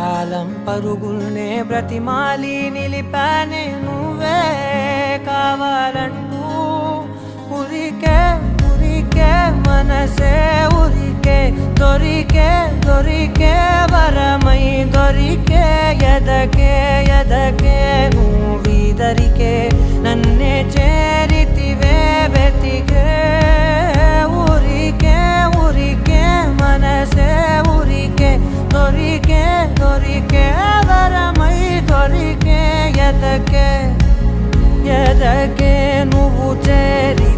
కాలం పరుగుల్నే బ్రతిమాలి నిలిపానే నువ్వే కావాలంటూ ఉరికే ఉరికే మనసే ఉరికే దొరికే దొరికే వరమై దొరికే ఎదకే ఎదకే నువ్వీదరికే నన్నే చేరితివే వెతికే ఉరికే ఉరికే మనసే ఉరికే దొరికే దొరికే వరమై దొరికే ఎదకే ఎదకే నువ్వు చేరి